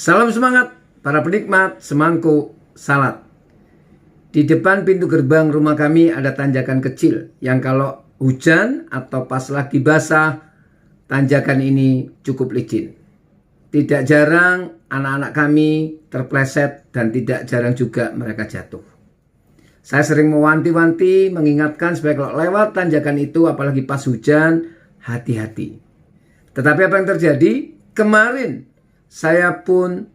Salam semangat para penikmat semangkuk salad. Di depan pintu gerbang rumah kami ada tanjakan kecil yang kalau hujan atau pas lagi basah, tanjakan ini cukup licin. Tidak jarang anak-anak kami terpleset dan tidak jarang juga mereka jatuh. Saya sering mewanti-wanti, mengingatkan supaya kalau lewat tanjakan itu apalagi pas hujan, hati-hati. Tetapi apa yang terjadi? Kemarin saya pun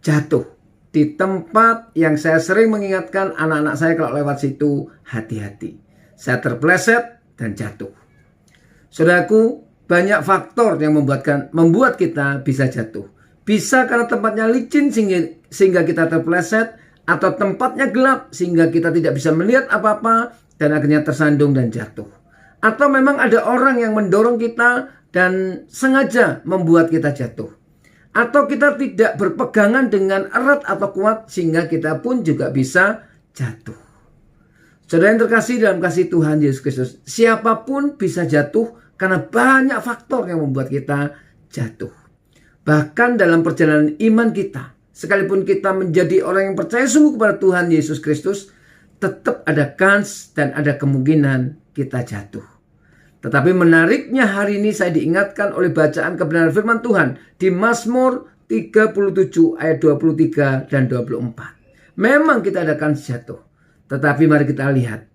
jatuh di tempat yang saya sering mengingatkan anak-anak saya kalau lewat situ, hati-hati. Saya terpleset dan jatuh. Saudaraku, banyak faktor yang membuat kita bisa jatuh. Bisa karena tempatnya licin sehingga kita terpleset, atau tempatnya gelap sehingga kita tidak bisa melihat apa-apa dan akhirnya tersandung dan jatuh. Atau memang ada orang yang mendorong kita dan sengaja membuat kita jatuh. Atau kita tidak berpegangan dengan erat atau kuat sehingga kita pun juga bisa jatuh. Saudara yang terkasih dalam kasih Tuhan Yesus Kristus, siapapun bisa jatuh karena banyak faktor yang membuat kita jatuh. Bahkan dalam perjalanan iman kita, sekalipun kita menjadi orang yang percaya sungguh kepada Tuhan Yesus Kristus, tetap ada kans dan ada kemungkinan kita jatuh. Tetapi menariknya hari ini saya diingatkan oleh bacaan kebenaran firman Tuhan di Mazmur 37 ayat 23 dan 24. Memang kita ada kans jatuh. Tetapi mari kita lihat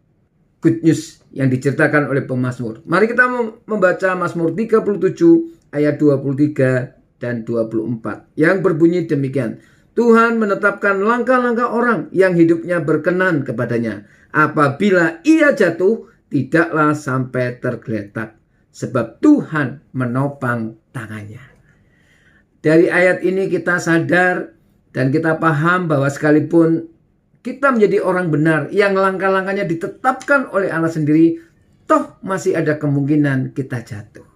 good news yang diceritakan oleh pemazmur. Mari kita membaca Mazmur 37 ayat 23 dan 24. Yang berbunyi demikian. Tuhan menetapkan langkah-langkah orang yang hidupnya berkenan kepadanya. Apabila ia jatuh, tidaklah sampai tergeletak, sebab Tuhan menopang tangannya. Dari ayat ini kita sadar dan kita paham bahwa sekalipun kita menjadi orang benar yang langkah-langkahnya ditetapkan oleh Allah sendiri, toh masih ada kemungkinan kita jatuh.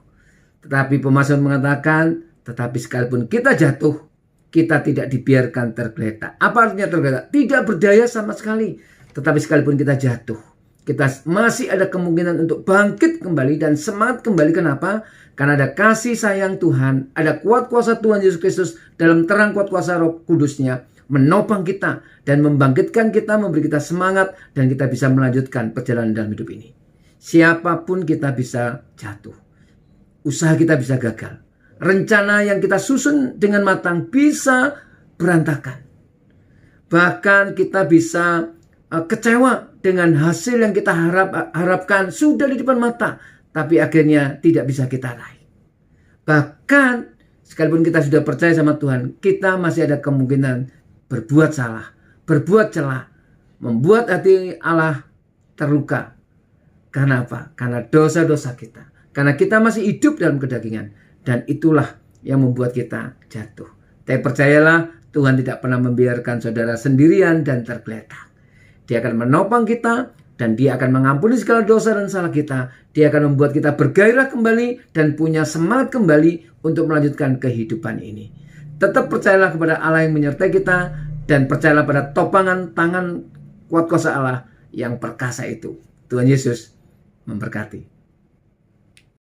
Tetapi pemazmur mengatakan, tetapi sekalipun kita jatuh, kita tidak dibiarkan tergeletak. Apa artinya tergeletak? Tidak berdaya sama sekali. Tetapi sekalipun kita jatuh, kita masih ada kemungkinan untuk bangkit kembali dan semangat kembali. Kenapa? Karena ada kasih sayang Tuhan, ada kuat kuasa Tuhan Yesus Kristus dalam terang kuat kuasa Roh Kudusnya menopang kita dan membangkitkan kita, memberi kita semangat dan kita bisa melanjutkan perjalanan dalam hidup ini. Siapapun kita bisa jatuh. Usaha kita bisa gagal. Rencana yang kita susun dengan matang bisa berantakan. Bahkan kita bisa kecewa dengan hasil yang kita harapkan sudah di depan mata, tapi akhirnya tidak bisa kita raih. Bahkan sekalipun kita sudah percaya sama Tuhan, kita masih ada kemungkinan berbuat salah, berbuat celah, membuat hati Allah terluka. Karena apa? Karena dosa-dosa kita. Karena kita masih hidup dalam kedagingan, dan itulah yang membuat kita jatuh. Tapi percayalah, Tuhan tidak pernah membiarkan saudara sendirian dan tergeletak. Dia akan menopang kita dan dia akan mengampuni segala dosa dan salah kita. Dia akan membuat kita bergairah kembali dan punya semangat kembali untuk melanjutkan kehidupan ini. Tetap percayalah kepada Allah yang menyertai kita dan percayalah pada topangan tangan kuat kuasa Allah yang perkasa itu. Tuhan Yesus memberkati.